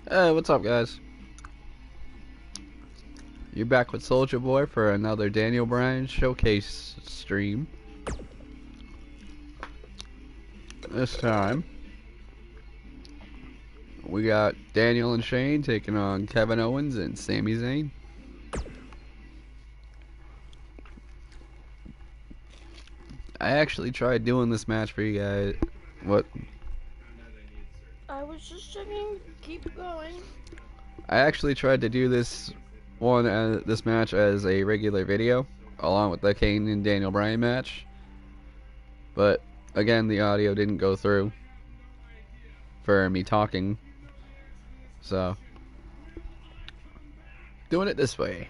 Hey, what's up, guys? You're back with Soldier Boy for another Daniel Bryan showcase stream. This time, we got Daniel and Shane taking on Kevin Owens and Sami Zayn. I actually tried doing this match for you guys. What? I was just checking. Keep going. I actually tried to do this this match as a regular video, along with the Kane and Daniel Bryan match. But again, the audio didn't go through for me talking, so doing it this way.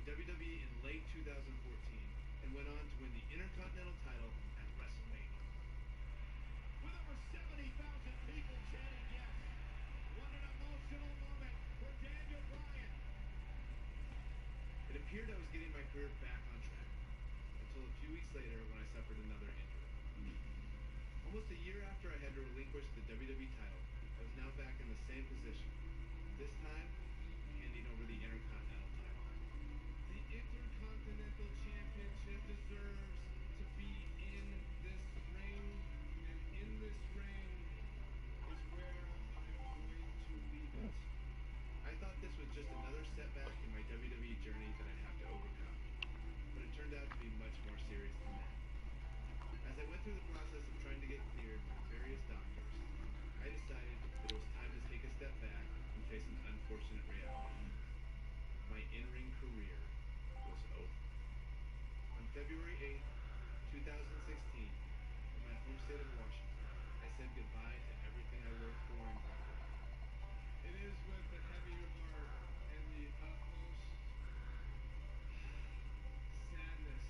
WWE in late 2014 and went on to win the Intercontinental title at WrestleMania. With over 70,000 people chanting yes, what an emotional moment for Daniel Bryan. It appeared I was getting my career back on track until a few weeks later when I suffered another injury. Almost a year after I had to relinquish the WWE title, I was now back in the same position, this time handing over the Intercontinental title. The Intercontinental Championship deserves to be in this ring, and in this ring is where I'm going to leave it. I thought this was just another setback in my WWE journey that I'd have to overcome, but it turned out to be much more serious than that. As I went through the process of trying to get cleared from various doctors, I decided that it was time to take a step back and face an unfortunate reality. My in-ring career was over. On February 8th, 2016, in my home state of Washington, I said goodbye to everything I worked for and graduated. It is with a heavy heart and the utmost sadness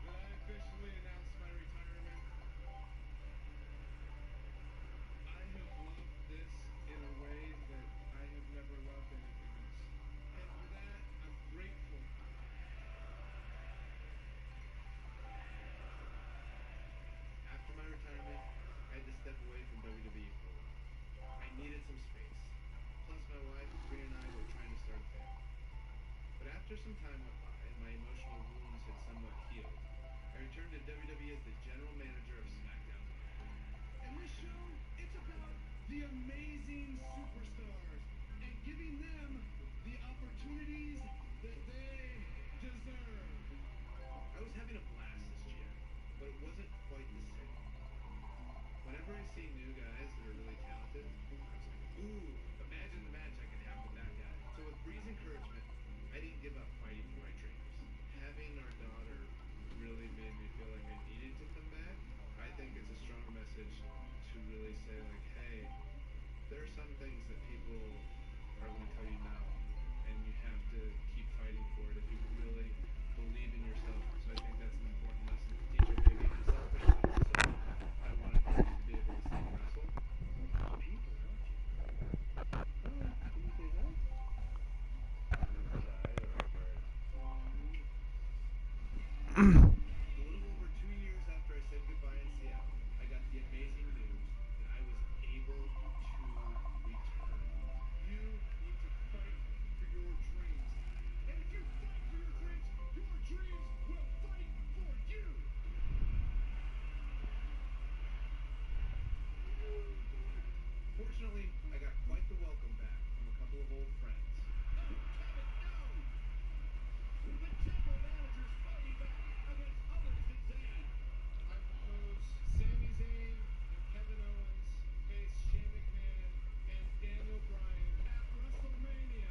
that I officially announce my retirement. I have loved this in a way that I have never loved anything else. And for that, I'm grateful. After my retirement, I had to step away from WWE for a while. I needed some space. Plus, my wife, Bree, and I were trying to start a family. But after some time went by and my emotional wounds had somewhat healed, I returned to WWE as the general manager of SmackDown Live. And this show, it's about the amazing superstars and giving them the opportunities that they deserve. I was having a blast this year, but it wasn't quite the same. Whenever I see new guys that are really talented, I was like, ooh, imagine the match I could have with that guy. So with Bree's encouragement, I didn't give up fighting for my dreams. Having our daughter really made me feel like I needed to come back. I think it's a strong message to really say, like, hey, there are some things that people are going to tell you no, and you have to keep fighting for it if you really believe in yourself. So I think that's an important lesson to teach our baby myself, but also I wanted Bree to be able to see me wrestle. People, don't you? Oh, can you say hi? Shy little bird. A little over 2 years after I said goodbye in Seattle, I got the amazing news that I was able to return. You need to fight for your dreams. And if you fight for your dreams will fight for you. Fortunately, I got quite the welcome back from a couple of old friends. Oh, Kevin, no! The general manager's fighting back against others than Zayn. I propose Sami Zayn and Kevin Owens face Shane McMahon and Daniel Bryan at WrestleMania.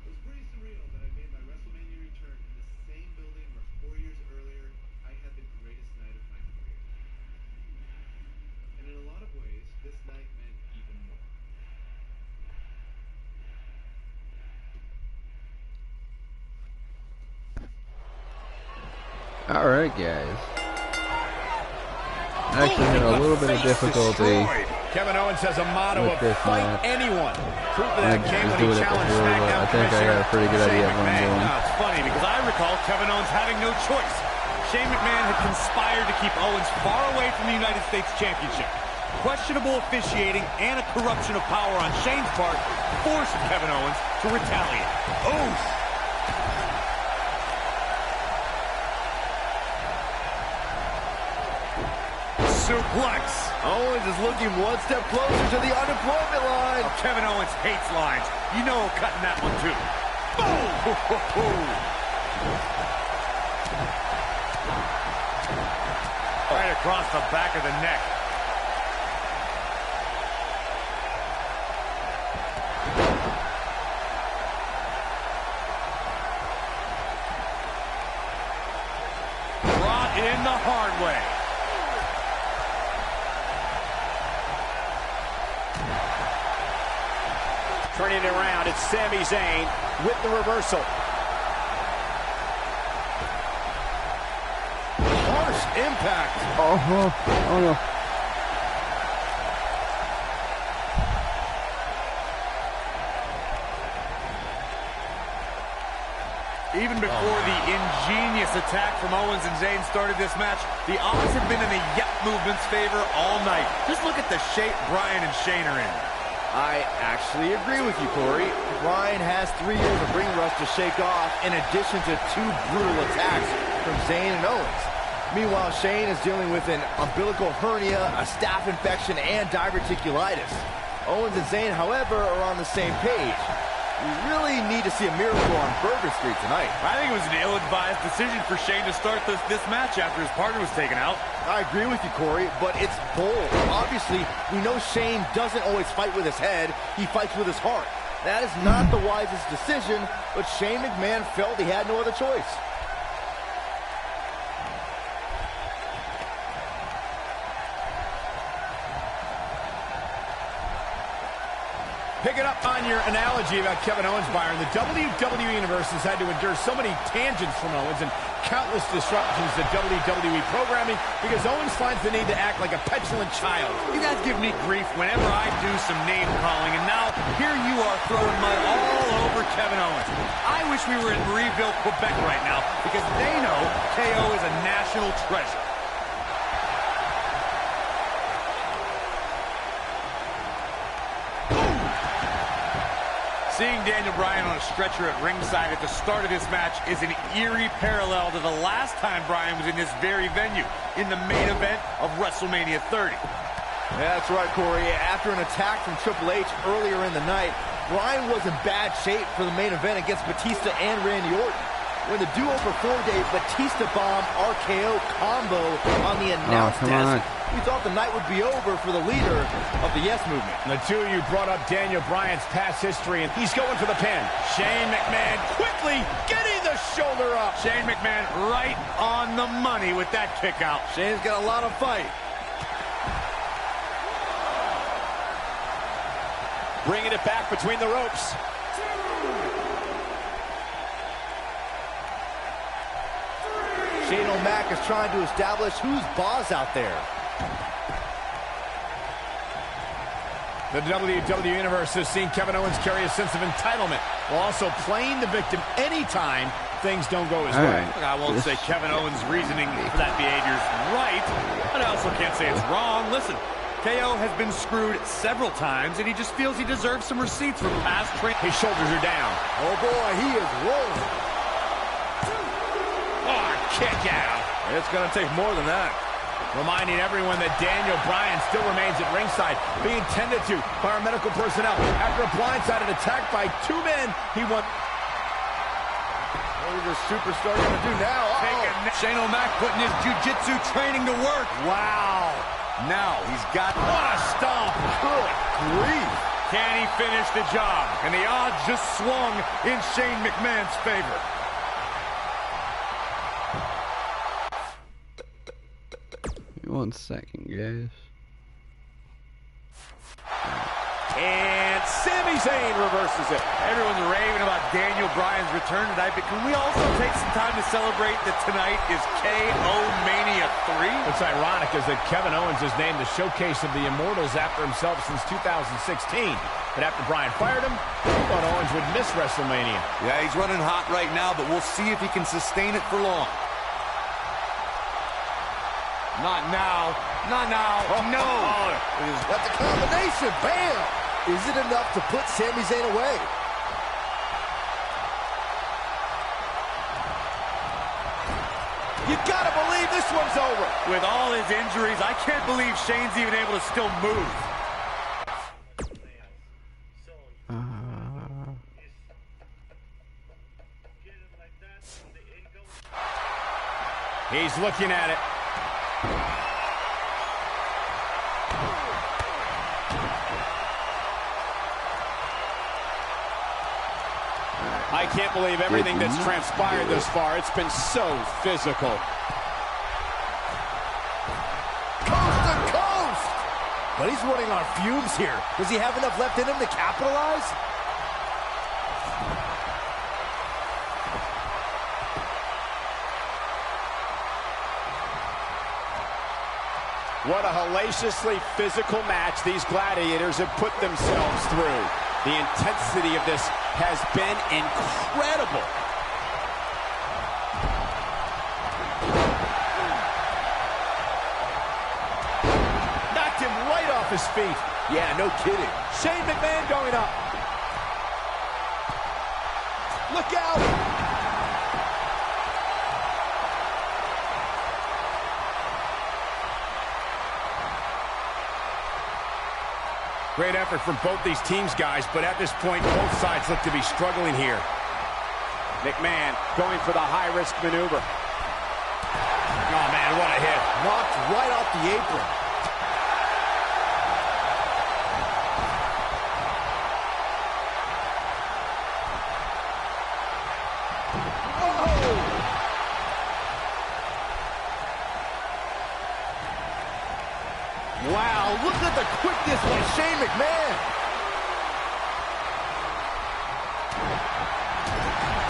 It was pretty surreal that I made my WrestleMania return in the same building where 4 years earlier I had the greatest night of my career. And in a lot of ways, this night meant even more. Alright, guys. I actually had a little bit of difficulty Kevin Owens has a motto of fight anyone. Proof of I that came just when do he it challenged before, but SmackDown I think I got a pretty good idea of what I'm doing. Now, it's funny because I recall Kevin Owens having no choice. Shane McMahon had conspired to keep Owens far away from the United States Championship. Questionable officiating and a corruption of power on Shane's part forced Kevin Owens to retaliate. Oof! Suplex. Owens is looking one step closer to the unemployment line. Oh, Kevin Owens hates lines. You know he'll cut in that one too. Boom! Right across the back of the neck. Brought in the hard way. Turning it around, it's Sami Zayn with the reversal. Harsh impact. Oh no. Even before the ingenious attack from Owens and Zayn started this match, the odds have been in the Yep movement's favor all night. Just look at the shape Bryan and Shane are in. I actually agree with you, Corey. Bryan has 3 years of ring rust to shake off, in addition to 2 brutal attacks from Zayn and Owens. Meanwhile, Shane is dealing with an umbilical hernia, a staph infection, and diverticulitis. Owens and Zayn, however, are on the same page. We really need to see a miracle on Burger Street tonight. I think it was an ill-advised decision for Shane to start this match after his partner was taken out. I agree with you, Corey, but it's bold. Obviously, we know Shane doesn't always fight with his head. He fights with his heart. That is not the wisest decision, but Shane McMahon felt he had no other choice. Picking up on your analogy about Kevin Owens, Byron, the WWE Universe has had to endure so many tangents from Owens and countless disruptions to WWE programming because Owens finds the need to act like a petulant child. You guys give me grief whenever I do some name-calling, and now here you are throwing mud all over Kevin Owens. I wish we were in Marieville, Quebec right now because they know KO is a national treasure. Seeing Daniel Bryan on a stretcher at ringside at the start of this match is an eerie parallel to the last time Bryan was in this very venue, in the main event of WrestleMania 30. That's right, Corey. After an attack from Triple H earlier in the night, Bryan was in bad shape for the main event against Batista and Randy Orton. When the duo performed a Batista Bomb RKO combo on the announce desk, we thought the night would be over for the leader of the Yes Movement. The two of you brought up Daniel Bryan's past history, and he's going for the pin. Shane McMahon quickly getting the shoulder up. Shane McMahon right on the money with that kick out. Shane's got a lot of fight. Bringing it back between the ropes. Shane O'Mac is trying to establish who's boss out there. The WWE Universe has seen Kevin Owens carry a sense of entitlement while also playing the victim anytime things don't go his way. Look, I won't say Kevin Owens' reasoning for that behavior is right, but I also can't say it's wrong. Listen, KO has been screwed several times, and he just feels he deserves some receipts from past training. His shoulders are down. Oh boy, he is rolling. Oh, kick out. It's going to take more than that. Reminding everyone that Daniel Bryan still remains at ringside, being tended to by our medical personnel. After a blindsided attack by 2 men, he won. What is this superstar going to do now? Shane O'Mac putting his jiu-jitsu training to work. Wow. Now he's got... What a stomp. Good grief. Can he finish the job? And the odds just swung in Shane McMahon's favor. One second, guys. And Sami Zayn reverses it. Everyone's raving about Daniel Bryan's return tonight, but can we also take some time to celebrate that tonight is KO Mania 3? What's ironic is that Kevin Owens is named the showcase of the Immortals after himself since 2016. But after Bryan fired him, he thought Owens would miss WrestleMania. Yeah, he's running hot right now, but we'll see if he can sustain it for long. Not now. Not now. No. That's a combination. Bam. Is it enough to put Sami Zayn away? You gotta believe this one's over. With all his injuries, I can't believe Shane's even able to still move. He's looking at it. I can't believe everything that's transpired thus far. It's been so physical. Coast to coast! But he's running on fumes here. Does he have enough left in him to capitalize? What a hellaciously physical match these gladiators have put themselves through. The intensity of this has been incredible. Knocked him right off his feet. Yeah, no kidding. Shane McMahon going up. Look out! Great effort from both these teams, guys, but at this point, both sides look to be struggling here. McMahon going for the high-risk maneuver. Oh, man, what a hit. Knocked right off the apron. Wow, look at the quickness by Shane McMahon.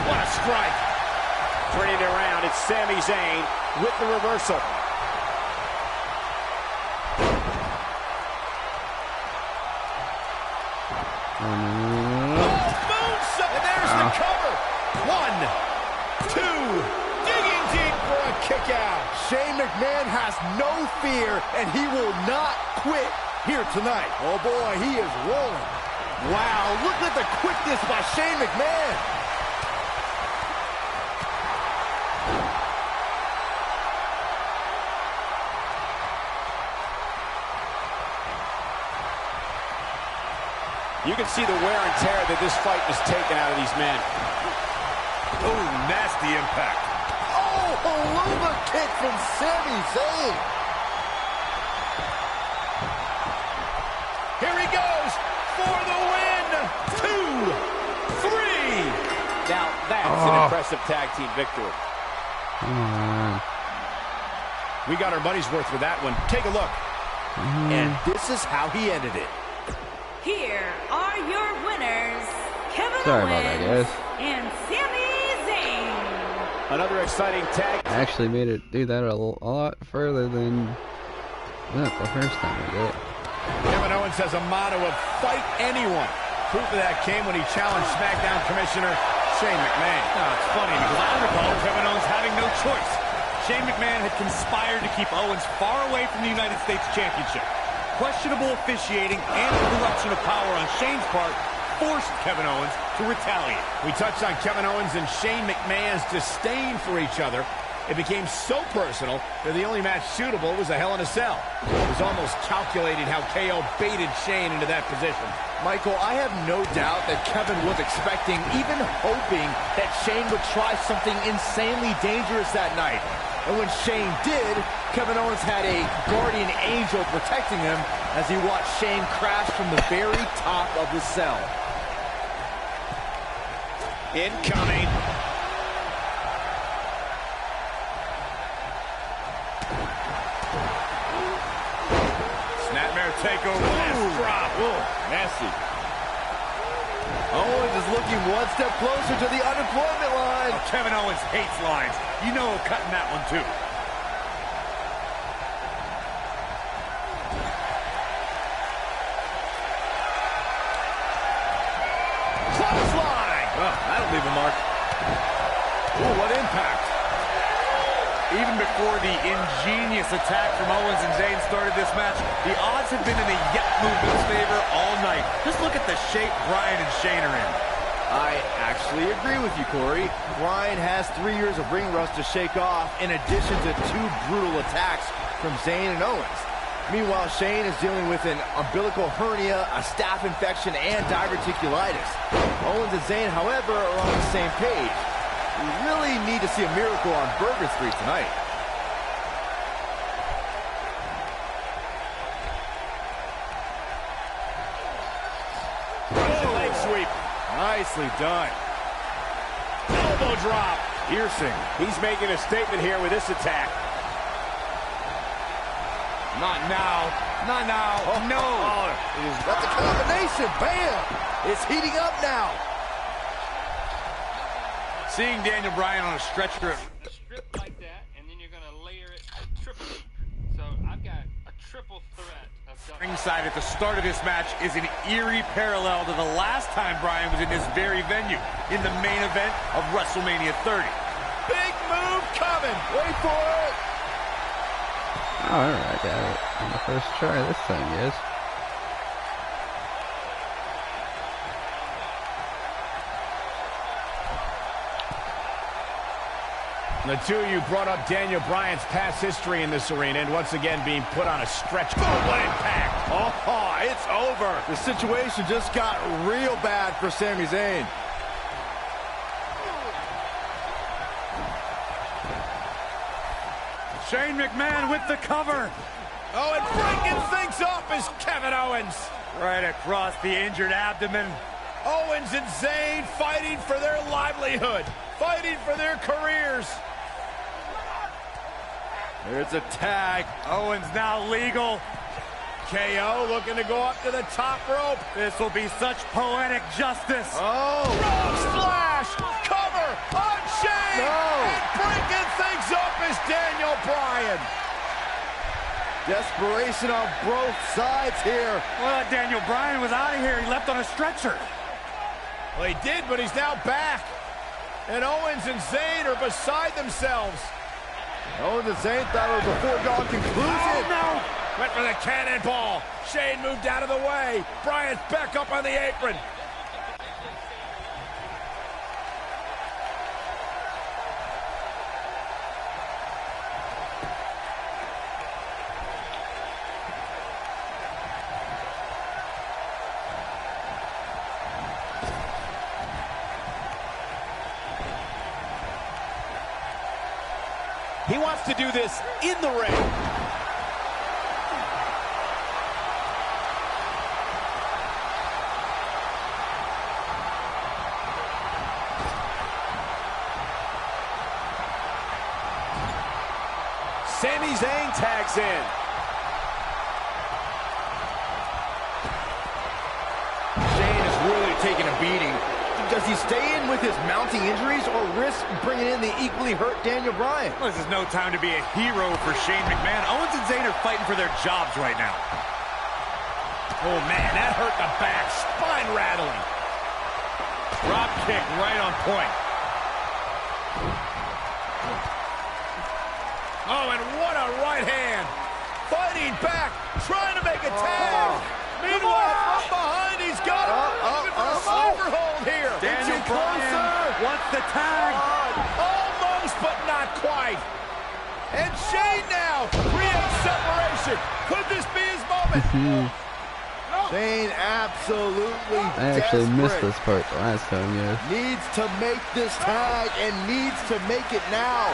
What a strike. Turning it around, it's Sami Zayn with the reversal. Moonsault, and there's the cover. 1, 2, digging deep for a kick out. Shane McMahon has no fear, and he will not quit here tonight. Oh, boy, he is rolling. Wow, look at the quickness by Shane McMahon. You can see the wear and tear that this fight has taken out of these men. Oh, nasty impact. Oh, a Luva kick from Sami Zayn. Here he goes for the win. 2, 3. Now that's an impressive tag team victory. We got our money's worth with that one. Take a look. And this is how he ended it. Here are your winners, Kevin Sorry about that, Owens guys. and Sami Zayn. Another exciting tag. I actually made it do that a lot further than the first time I did it. Kevin Owens has a motto of fight anyone. Proof of that came when he challenged SmackDown Commissioner Shane McMahon. Now, it's funny because I recall Kevin Owens having no choice. Shane McMahon had conspired to keep Owens far away from the United States Championship. Questionable officiating and corruption of power on Shane's part forced Kevin Owens to retaliate. We touched on Kevin Owens and Shane McMahon's disdain for each other. It became so personal that the only match suitable was a Hell in a Cell. It was almost calculated how KO baited Shane into that position. Michael, I have no doubt that Kevin was expecting, even hoping, that Shane would try something insanely dangerous that night. And when Shane did, Kevin Owens had a guardian angel protecting him as he watched Shane crash from the very top of the cell. Incoming. Snapmare takeover. Last drop. Ooh, messy. Owens is looking one step closer to the unemployment line. Oh, Kevin Owens hates lines. You know he'll cut in that one, too. Clothesline! Well, that'll leave a mark. Ooh, what impact. Even before the ingenious attack from Owens and Zayn started this match, the odds have been in the Yep movement's favor all night. Just look at the shape Bryan and Shane are in. I actually agree with you, Corey. Bryan has 3 years of ring rust to shake off, in addition to 2 brutal attacks from Zayn and Owens. Meanwhile, Shane is dealing with an umbilical hernia, a staph infection, and diverticulitis. Owens and Zayn, however, are on the same page. We really need to see a miracle on Burger Street tonight. Leg sweep. Nicely done. Elbow drop. Piercing. He's making a statement here with this attack. Not now. Not now. Oh, No. That's a combination. Bam! It's heating up now. Seeing Daniel Bryan on a stretcher. A strip like that, and then you're going to layer it triply. So I've got a triple threat of double. Ringside at the start of this match is an eerie parallel to the last time Bryan was in this very venue, in the main event of WrestleMania 30. Big move coming. Wait for it. Oh, alright, got it on the first try this time, yes. The two of you brought up Daniel Bryan's past history in this arena, and once again being put on a stretch. Oh, what impact! Oh, it's over. The situation just got real bad for Sami Zayn. Shane McMahon with the cover. Oh, and breaking things up is Kevin Owens. Right across the injured abdomen. Owens and Zayn fighting for their livelihood, fighting for their careers. There's a tag. Owens now legal. KO looking to go up to the top rope. This will be such poetic justice. Oh! Rope splash! Cover on Shane! No! And breaking things up is Daniel Bryan. Desperation on both sides here. Well, Daniel Bryan was out of here. He left on a stretcher. Well, he did, but he's now back. And Owens and Zayn are beside themselves. Owens and Zayn thought it was a foregone conclusion. Oh, no! Went for the cannonball. Shane moved out of the way. Bryan's back up on the apron. He wants to do this in the ring. Sami Zayn tags in. Shane is really taking a beating. Does he stay in with his mounting injuries or risk bringing in the equally hurt Daniel Bryan? Well, this is no time to be a hero for Shane McMahon. Owens and Zayn are fighting for their jobs right now. Oh, man, that hurt the back. Spine rattling. Drop kick right on point. Oh, and what a right hand. Fighting back, trying to make a tag. Meanwhile, from behind, he's got him. Looking for a sleeper hold here. Daniel Bryan wants the tag. Almost, but not quite. And Shane now creates separation. Could this be his moment? Shane absolutely I actually missed desperate. this part the last time, yeah. Needs to make this tag and needs to make it now.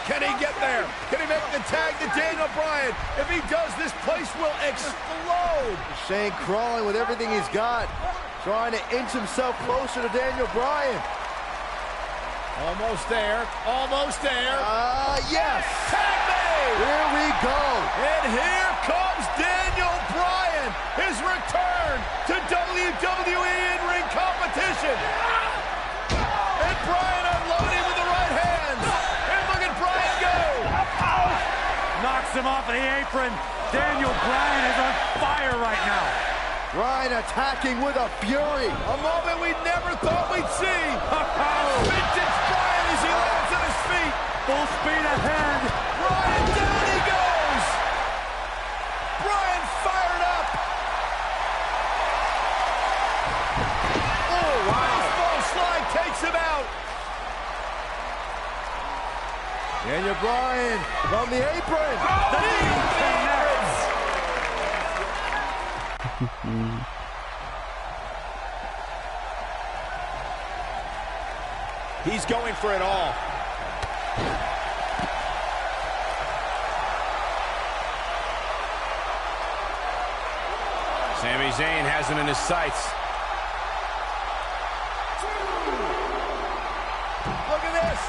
Can he get there? Can he make the tag to Daniel Bryan? If he does, this place will explode. Shane crawling with everything he's got, trying to inch himself closer to Daniel Bryan. Almost there. Almost there. Yes. Tag made. Here we go. And here comes Daniel Bryan. His return to WWE in-ring Bryan attacking with a fury. A moment we never thought we'd see. Vintage Bryan as he lands on his feet. Full speed ahead. Bryan, down he goes. Bryan fired up. Oh, wow. Baseball slide takes him out. Daniel Bryan from the apron. Oh, the aprons. He's going for it all. Sami Zayn has it in his sights. Look at this.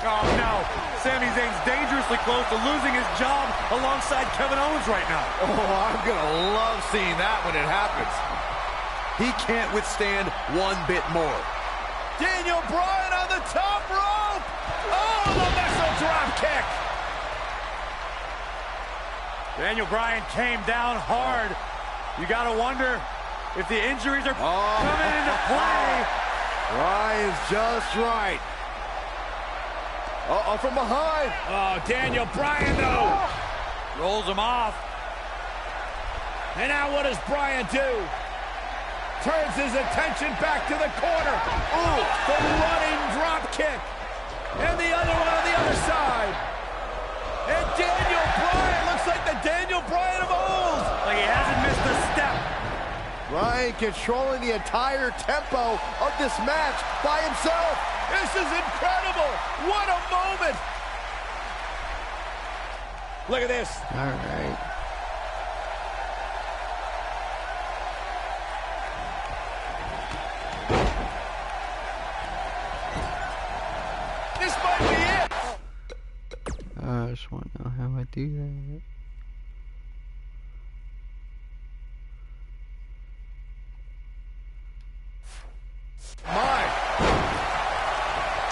Oh no, Sami Zayn's dangerously close to losing his job alongside Kevin Owens right now. Oh, I'm gonna love seeing that when it happens. He can't withstand one bit more. Daniel Bryan on the top rope. Oh, the missile drop kick. Daniel Bryan came down hard. You gotta wonder if the injuries are coming into play. Bryan's just right. Uh-oh, from behind. Oh, Daniel Bryan, though. Rolls him off. And now what does Bryan do? Turns his attention back to the corner. Ooh, the running drop kick. And the other one on the other side. And Daniel Bryan looks like the Daniel Bryan of old. Like he hasn't missed a step. Bryan controlling the entire tempo of this match by himself. This is incredible. What a moment. Look at this. All right. This might be it. I just want to know how I do that.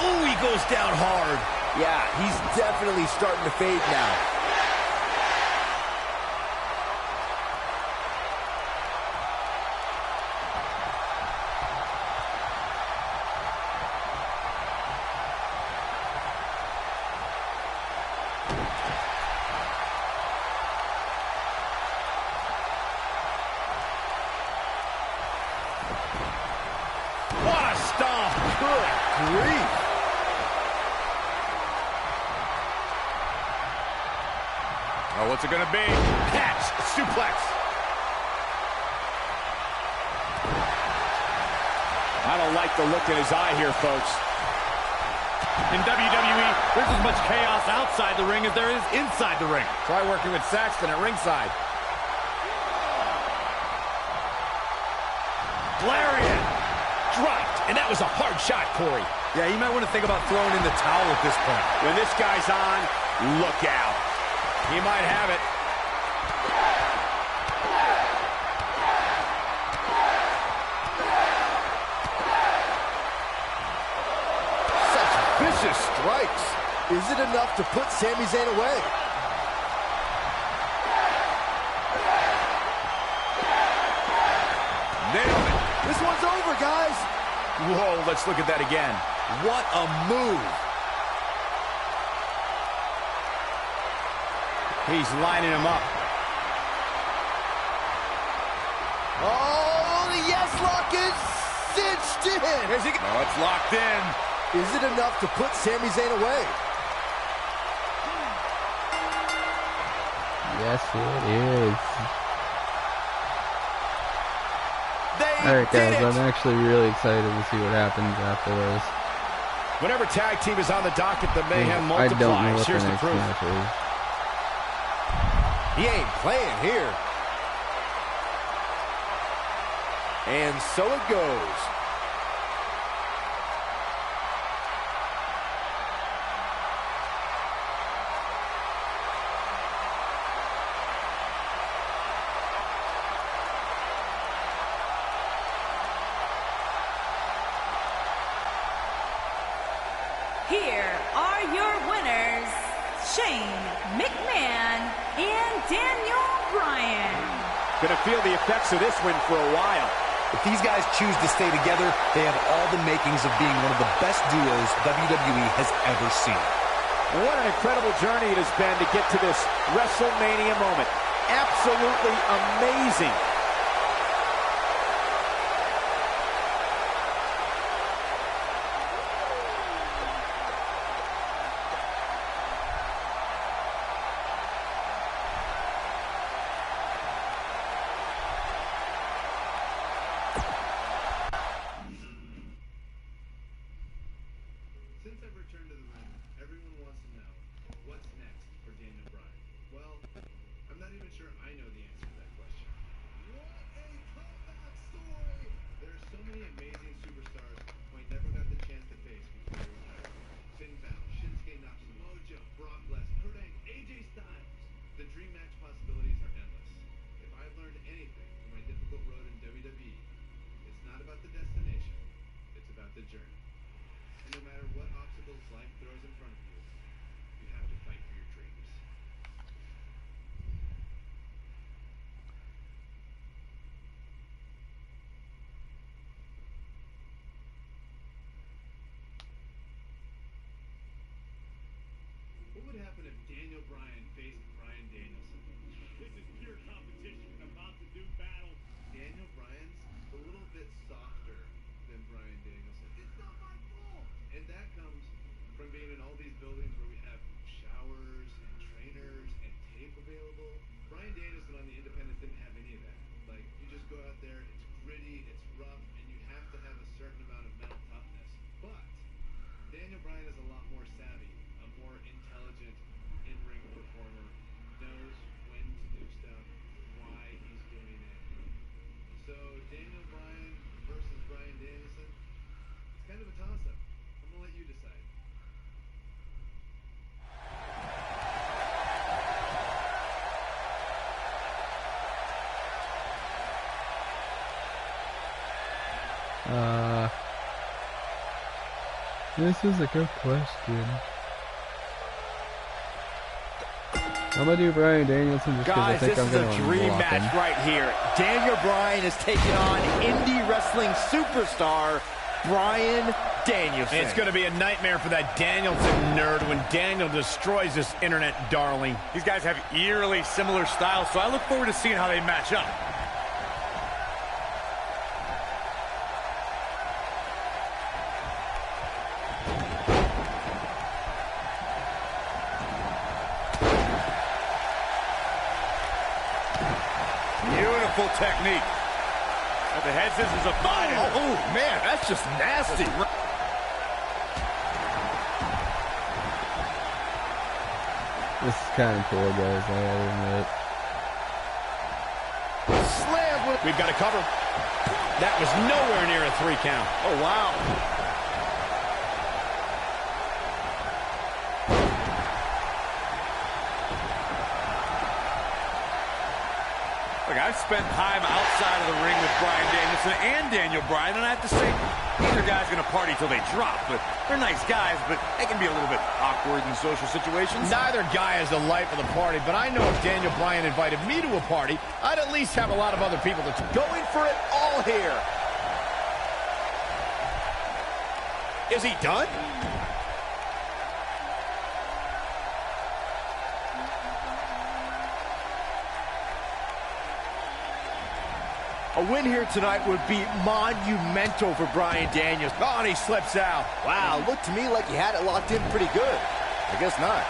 Ooh, he goes down hard. Yeah, he's definitely starting to fade now. What a stomp. Good grief. Oh, what's it gonna be? Catch, suplex. I don't like the look in his eye here, folks. In WWE, there's as much chaos outside the ring as there is inside the ring. Try working with Saxton at ringside. Lariat. Dropped, and that was a hard shot, Corey. Yeah, you might want to think about throwing in the towel at this point. When this guy's on, look out. He might have it. Such vicious strikes. Is it enough to put Sami Zayn away? Nailed it. This one's over, guys. Whoa, let's look at that again. What a move. He's lining him up. Oh, the yes lock is cinched in. Here's he. Oh, it's locked in. Is it enough to put Sami Zayn away? Yes, it is. Alright They did guys, it. I'm actually really excited to see what happens after this. Whenever tag team is on the docket, the mayhem I don't know multiplies. what Here's the the next proof. match is. He ain't playing here. And so it goes. Here are your winners, Shane McMahon and Daniel Bryan. Gonna feel the effects of this win for a while. If these guys choose to stay together, they have all the makings of being one of the best duos WWE has ever seen. What an incredible journey it has been to get to this WrestleMania moment. Absolutely amazing. Since I've returned to the ring, everyone wants to know what's next for Daniel Bryan. Well, I'm not even sure I know the answer to that question. What a comeback story! There are so many amazing superstars who I never got the chance to face before they retired. Finn Balor, Shinsuke Nakamura, Brock Lesnar, Kurt Angle, AJ Styles. The dream match possibilities are endless. If I've learned anything from my difficult road in WWE, it's not about the destination, it's about the journey. And no matter what obstacles life throws in front of you, you have to fight for your dreams. What would happen if Daniel Bryan faced Bryan Danielson? This is pure competition, about to do battle. Daniel Bryan's a little bit softer than Bryan Danielson. It's not my fault! And that comes from being in all these buildings where we have showers and trainers and tape available. Bryan Danielson on the independents didn't have any of that. Like, you just go out there, it's gritty, it's rough, and you have to have a certain amount of mental toughness. But Daniel Bryan is a lot more savvy, a more intelligent in-ring performer, knows when to do stuff, why he's doing it. So Daniel Bryan versus Bryan Danielson, it's kind of a toss-up. I'm gonna let you decide. This is a good question. I'm gonna do Bryan Danielson just because I Guys, think this I'm is gonna a dream block match him. right here. Daniel Bryan is taking on indie wrestling superstar Bryan Danielson. It's going to be a nightmare for that Danielson nerd when Daniel destroys this internet darling. These guys have eerily similar styles, so I look forward to seeing how they match up. Beautiful technique. The head scissors are fine. Oh, man, that's just nasty. This is kind of cool, guys. I gotta admit. Slam with... We've got to cover. That was nowhere near a 3 count. Oh, wow. Look, I've spent time outside of the ring with Bryan Danielson and Daniel Bryan, and I have to say, neither guy's going to party till they drop. But they're nice guys, but they can be a little bit awkward in social situations. Neither guy is the life of the party, but I know if Daniel Bryan invited me to a party, I'd at least have a lot of other people to... Going for it all here. Is he done? A win here tonight would be monumental for Bryan Danielson. Oh, and he slips out. Wow, looked to me like he had it locked in pretty good. I guess not.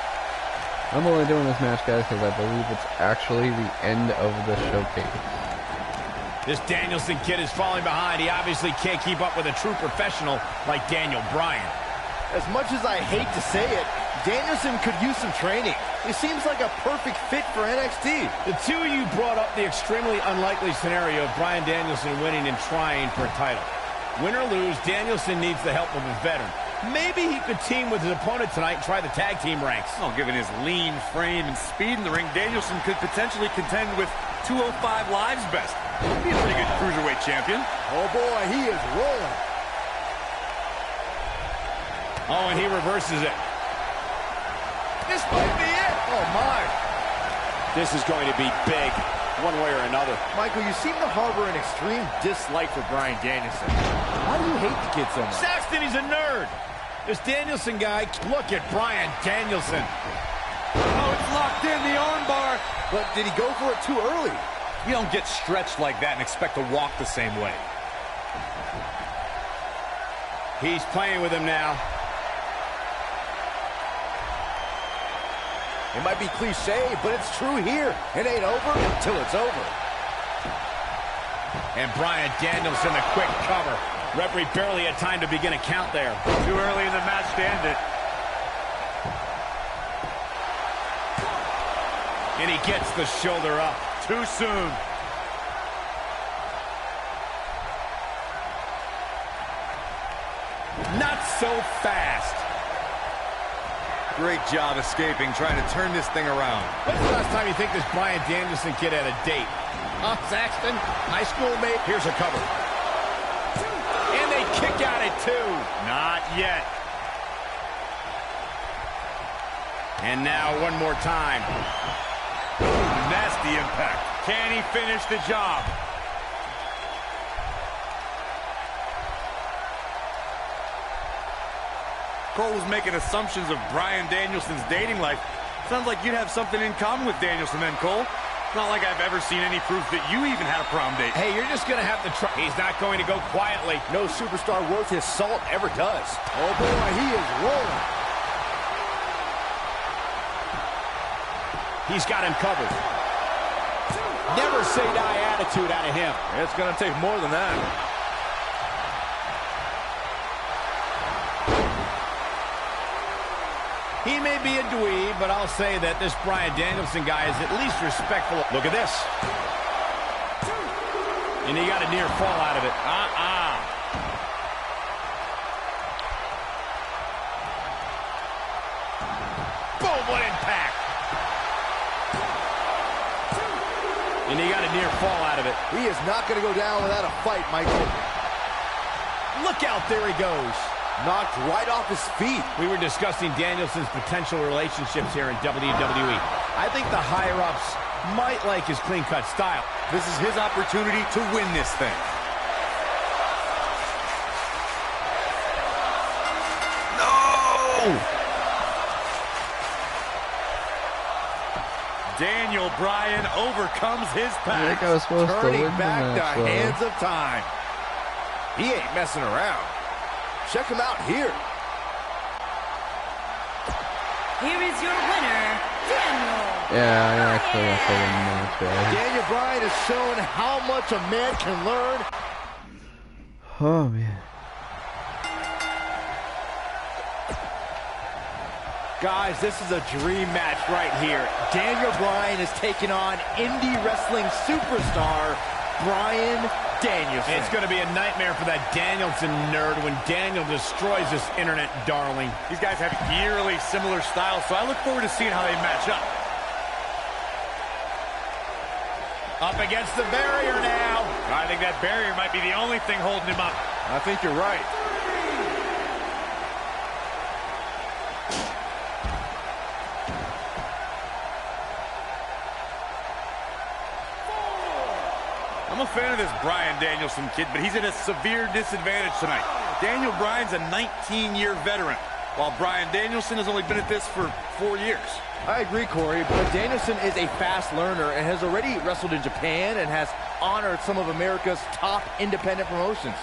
I'm only doing this match, guys, because I believe it's actually the end of the showcase. This Danielson kid is falling behind. He obviously can't keep up with a true professional like Daniel Bryan. As much as I hate to say it, Danielson could use some training. He seems like a perfect fit for NXT. The two of you brought up the extremely unlikely scenario of Bryan Danielson winning and trying for a title. Win or lose, Danielson needs the help of a veteran. Maybe he could team with his opponent tonight and try the tag team ranks. Oh, given his lean frame and speed in the ring, Danielson could potentially contend with 205 Live's best. He'd be a pretty good cruiserweight champion. Oh boy, he is rolling. Oh, and he reverses it. This might be it. Oh, my. This is going to be big, one way or another. Michael, you seem to harbor an extreme dislike for Bryan Danielson. Why do you hate the kid so much? Saxton, he's a nerd. This Danielson guy, look at Bryan Danielson. Oh, it's locked in, the armbar. But did he go for it too early? You don't get stretched like that and expect to walk the same way. He's playing with him now. It might be cliche, but it's true here. It ain't over until it's over. And Bryan Danielson, a quick cover. Referee barely had time to begin a count there. Too early in the match to end it. And he gets the shoulder up. Too soon. Not so fast. Great job escaping, trying to turn this thing around. When's the last time you think this Bryan Danielson kid had a date? Huh, Saxton? High school mate? Here's a cover. And they kick out at 2. Not yet. And now one more time. Nasty impact. Can he finish the job? Cole was making assumptions of Bryan Danielson's dating life. Sounds like you'd have something in common with Danielson then, Cole. It's not like I've ever seen any proof that you even had a prom date. Hey, you're just going to have to try. He's not going to go quietly. No superstar worth his salt ever does. Oh, boy, he is rolling. He's got him covered. Never say die attitude out of him. It's going to take more than that. He may be a dweeb, but I'll say that this Bryan Danielson guy is at least respectful. Look at this. And he got a near fall out of it. Boom, what impact. And he got a near fall out of it. He is not going to go down without a fight, Michael. Look out, there he goes. Knocked right off his feet. We were discussing Danielson's potential relationships here in WWE. I think the higher-ups might like his clean-cut style. This is his opportunity to win this thing. No! Daniel Bryan overcomes his I think past. I was supposed to Turning win the back the match, though. hands of time. He ain't messing around. Check him out here. Here is your winner, Daniel. Yeah, I actually have to win the match, guys. Daniel Bryan has shown how much a man can learn. Oh, man. Guys, this is a dream match right here. Daniel Bryan is taking on indie wrestling superstar Bryan Danielson. It's going to be a nightmare for that Danielson nerd when Daniel destroys this internet darling. These guys have eerily similar styles, so I look forward to seeing how they match up. Up against the barrier now. I think that barrier might be the only thing holding him up. I think you're right. I'm a fan of this Bryan Danielson kid, but he's at a severe disadvantage tonight. Daniel Bryan's a 19-year veteran, while Bryan Danielson has only been at this for 4 years. I agree, Corey, but Danielson is a fast learner and has already wrestled in Japan and has honored some of America's top independent promotions.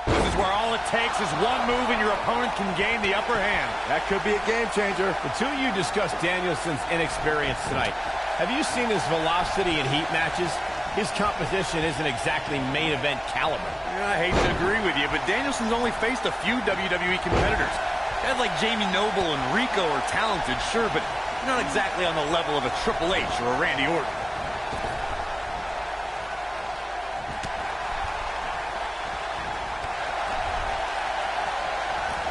This is where all it takes is one move and your opponent can gain the upper hand. That could be a game changer. The two of you discussed Danielson's inexperience tonight. Have you seen his velocity in heat matches? His competition isn't exactly main event caliber. I hate to agree with you, but Danielson's only faced a few WWE competitors. Guys like Jamie Noble and Rico are talented, sure, but not exactly on the level of a Triple H or a Randy Orton.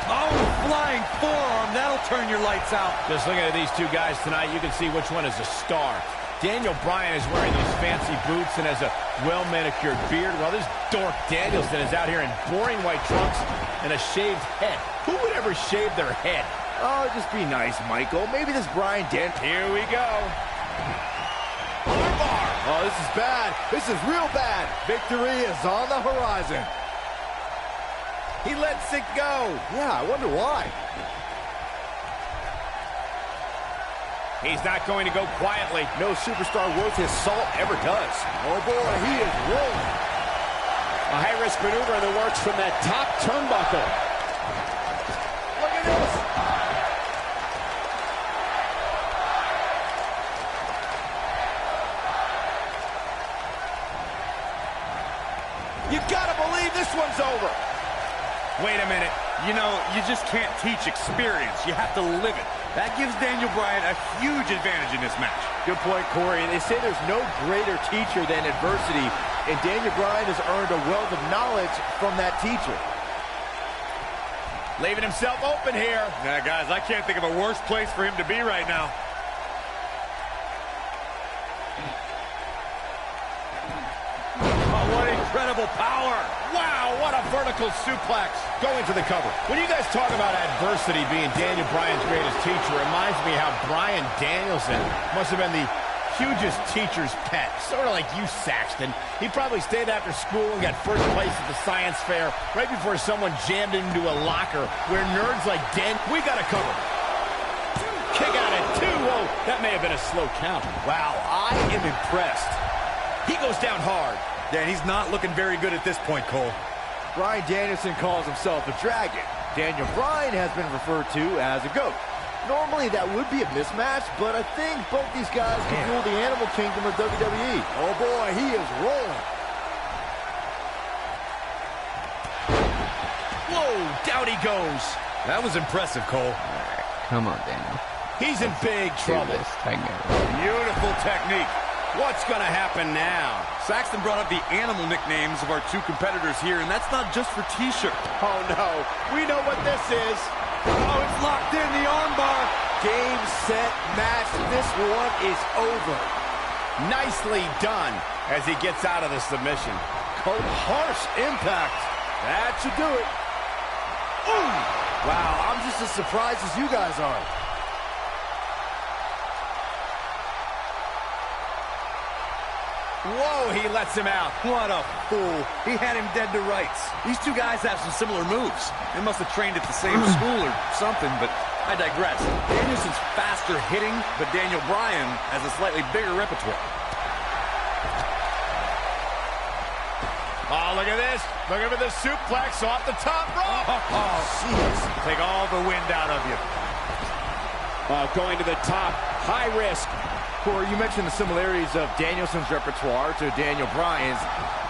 Oh, flying forearm, that'll turn your lights out. Just looking at these two guys tonight, you can see which one is a star. Daniel Bryan is wearing those fancy boots and has a well-manicured beard, while this dork Danielson is out here in boring white trunks and a shaved head. Who would ever shave their head? Oh, just be nice, Michael. Maybe this Bryan Danielson. Here we go. Armbar. Oh, this is bad. This is real bad. Victory is on the horizon. He lets it go. Yeah, I wonder why. He's not going to go quietly. No superstar worth his salt ever does. Oh, boy, he is rolling. A high-risk maneuver in the works from that top turnbuckle. Look at this. You gotta believe this one's over. Wait a minute. You know, you just can't teach experience. You have to live it. That gives Daniel Bryan a huge advantage in this match. Good point, Corey. And they say there's no greater teacher than adversity, and Daniel Bryan has earned a wealth of knowledge from that teacher. Leaving himself open here. Yeah, guys, I can't think of a worse place for him to be right now. Oh, what incredible power. Wow, what a vertical suplex. Going for the cover. When you guys talk about adversity being Daniel Bryan's greatest teacher, it reminds me how Bryan Danielson must have been the hugest teacher's pet. Sort of like you, Saxton. He probably stayed after school and got first place at the science fair right before someone jammed into a locker where nerds like Dan... We got a cover. Kick out at 2. Whoa, that may have been a slow count. Wow, I am impressed. He goes down hard. Yeah, and he's not looking very good at this point, Cole. Bryan Danielson calls himself a dragon. Daniel Bryan has been referred to as a goat. Normally, that would be a mismatch, but I think both these guys can rule the animal kingdom of WWE. Oh, boy, he is rolling. Whoa, down he goes. That was impressive, Cole. All right, come on, Daniel. He's in big Do trouble. this. Hang on. Beautiful technique. What's going to happen now? Saxton brought up the animal nicknames of our two competitors here, and that's not just for T-shirt. Oh, no. We know what this is. Oh, it's locked in, the armbar. Game, set, match. This one is over. Nicely done as he gets out of the submission. Harsh impact. That should do it. Ooh. Wow, I'm just as surprised as you guys are. Whoa, he lets him out. What a fool. He had him dead to rights. These two guys have some similar moves. They must have trained at the same school or something, but I digress. Danielson's faster hitting, but Daniel Bryan has a slightly bigger repertoire. Oh, look at this. Looking for the suplex off the top rope. Oh, jeez. Take all the wind out of you. Going to the top. High risk. Corey, you mentioned the similarities of Danielson's repertoire to Daniel Bryan's.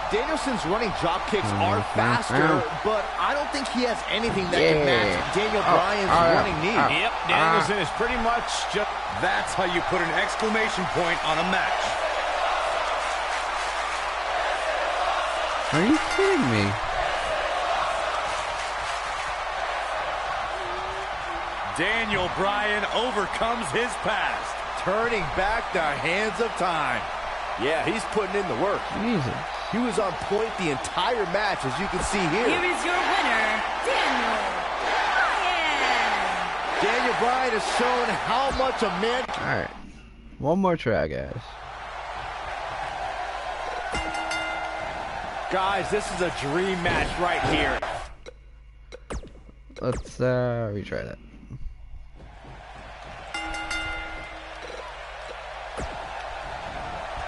Danielson's running drop kicks are faster, but I don't think he has anything that can match Daniel Bryan's running knee. Yep, Danielson is pretty much just... That's how you put an exclamation point on a match. Are you kidding me? Daniel Bryan overcomes his past. Turning back the hands of time. Yeah, he's putting in the work. Jesus. He was on point the entire match, as you can see here. Here is your winner, Daniel Bryan. Daniel Bryan has shown how much a man... All right. One more try, guys. Guys, this is a dream match right here. Let's retry that.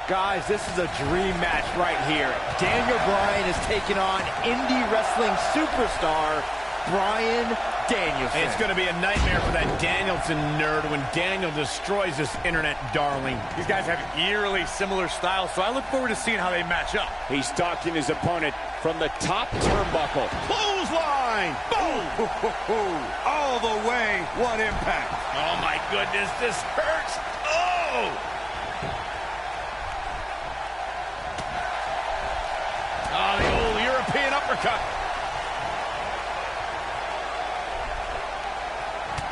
Guys, this is a dream match right here. Daniel Bryan is taking on indie wrestling superstar Bryan Danielson. It's going to be a nightmare for that Danielson nerd when Daniel destroys this internet darling. These guys have eerily similar styles, so I look forward to seeing how they match up. He's stalking his opponent from the top turnbuckle. Clothesline! Boom! All the way, what impact. Oh my goodness, this hurts! Oh! Oh, the old European uppercut.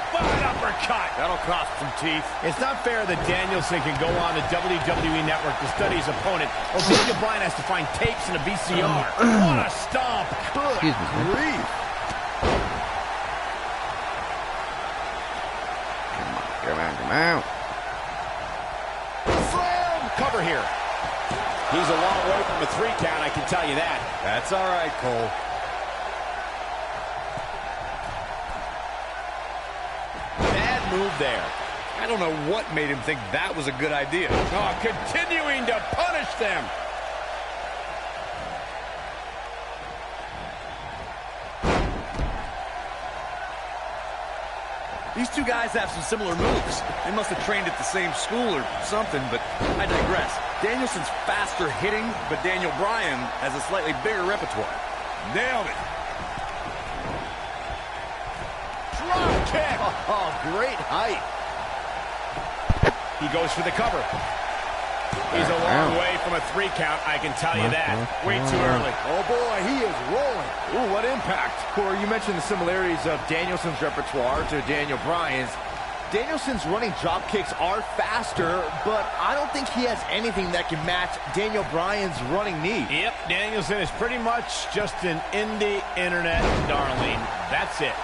What an uppercut! That'll cost some teeth. It's not fair that Danielson can go on the WWE Network to study his opponent, while Daniel Bryan has to find tapes and a VCR. What a stomp! Good grief! Come on. Slam! Cover here. He's a long way from a 3 count, I can tell you that. That's all right, Cole. Bad move there. I don't know what made him think that was a good idea. Oh, continuing to punish them. These two guys have some similar moves. They must have trained at the same school or something, but I digress. Danielson's faster hitting, but Daniel Bryan has a slightly bigger repertoire. Nailed it. Drop kick. Oh, great height. He goes for the cover. He's a long way from a 3 count, I can tell you that. Way too early. Oh, boy, he is rolling. Ooh, what impact. Corey, you mentioned the similarities of Danielson's repertoire to Daniel Bryan's. Danielson's running drop kicks are faster, but I don't think he has anything that can match Daniel Bryan's running knee. Yep, Danielson is pretty much just an indie internet darling. That's it.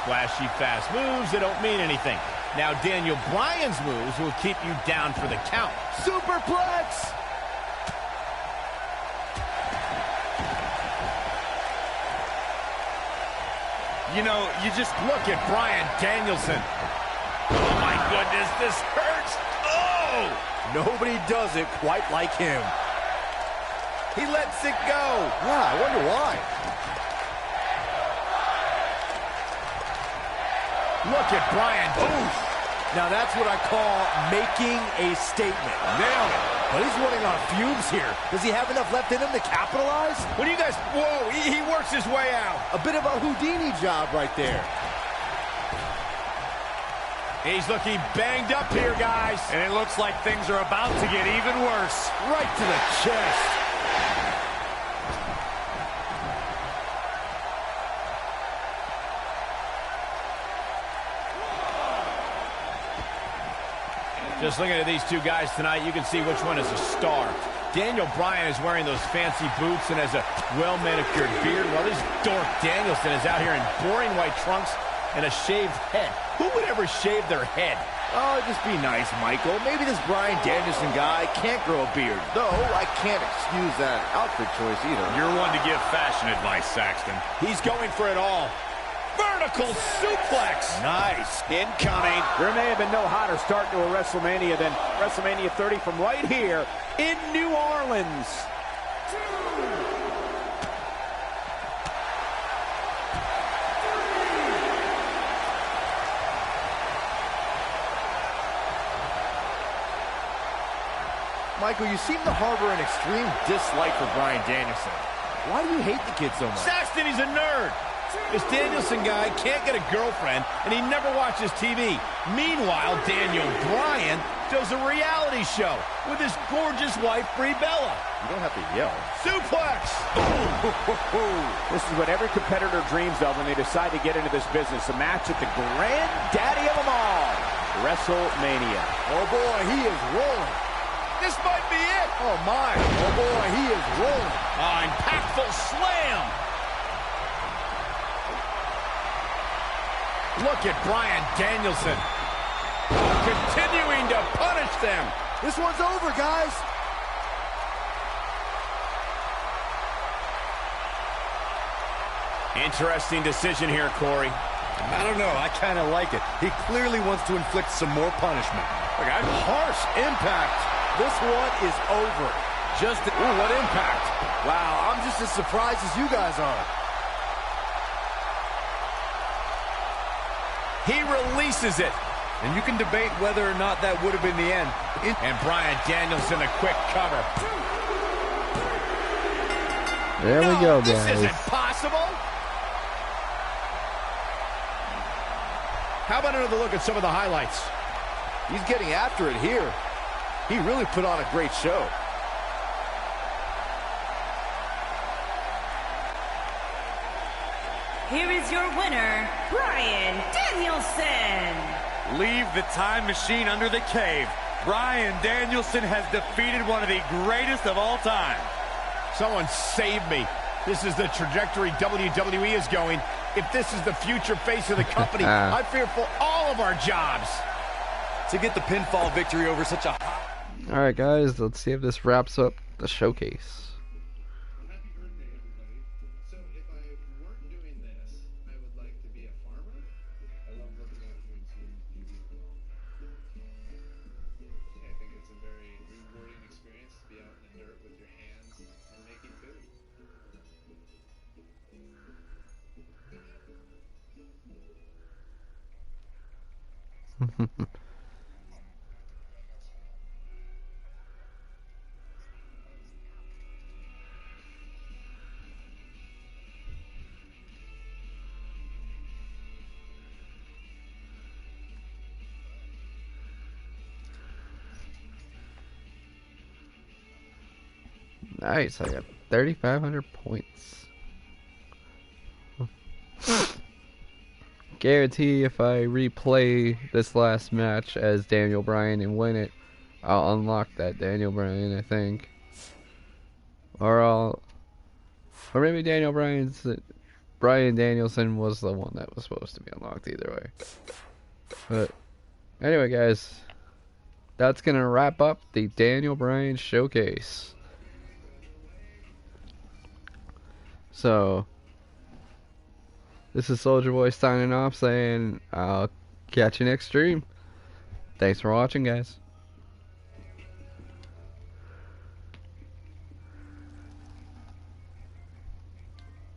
Splashy fast moves that don't mean anything. Now Daniel Bryan's moves will keep you down for the count. Superplex! You know, you just look at Bryan Danielson. Oh my goodness, this hurts. Oh! Nobody does it quite like him. He lets it go. Yeah, I wonder why. Look at Bryan. Oof. Now that's what I call making a statement. Nailed it. But he's running on fumes here. Does he have enough left in him to capitalize? What do you guys... Whoa, he works his way out. A bit of a Houdini job right there. He's looking banged up here, guys. And it looks like things are about to get even worse. Right to the chest. Just looking at these two guys tonight, you can see which one is a star. Daniel Bryan is wearing those fancy boots and has a well-manicured beard, while this dork Danielson is out here in boring white trunks and a shaved head. Who would ever shave their head? Oh, just be nice, Michael. Maybe this Bryan Danielson guy can't grow a beard. Though, I can't excuse that outfit choice either. You're one to give fashion advice, Saxton. He's going for it all. Vertical suplex. Nice. Incoming. There may have been no hotter start to a WrestleMania than WrestleMania 30 from right here in New Orleans. Michael, you seem to harbor an extreme dislike for Bryan Danielson. Why do you hate the kid so much? Saxton, he's a nerd. This Danielson guy can't get a girlfriend, and he never watches TV. Meanwhile, Daniel Bryan does a reality show with his gorgeous wife, Brie Bella. You don't have to yell. Suplex! This is what every competitor dreams of when they decide to get into this business. A match at the granddaddy of them all, WrestleMania. Oh, boy, he is rolling. This might be it. Oh, my. Oh, boy, he is rolling. Impactful slam. Look at Bryan Danielson. Continuing to punish them. This one's over, guys. Interesting decision here, Corey. I don't know. I kind of like it. He clearly wants to inflict some more punishment. Look, harsh impact. This one is over. Ooh, what impact. Wow, I'm just as surprised as you guys are. He releases it. And you can debate whether or not that would have been the end. And Bryan Danielson, a quick cover. There we go, guys. This isn't possible. How about another look at some of the highlights? He's getting after it here. He really put on a great show. Here is your winner, Bryan Danielson. Leave the time machine under the cave. Bryan Danielson has defeated one of the greatest of all time. Someone save me. This is the trajectory WWE is going. If this is the future face of the company, I fear for all of our jobs. To get the pinfall victory over such a hot... Alright guys, let's see if this wraps up the showcase. Happy birthday, everybody. So if I weren't doing this, I would like to be a farmer. I love looking at food and I think it's a very rewarding experience to be out in the dirt with your hands and making food. Nice, I got 3,500 points. Guarantee if I replay this last match as Daniel Bryan and win it, I'll unlock that Daniel Bryan, I think. Or maybe Bryan Danielson was the one that was supposed to be unlocked, either way. But anyway guys, that's gonna wrap up the Daniel Bryan showcase. So, this is Soldier Boy signing off, saying I'll catch you next stream. Thanks for watching, guys.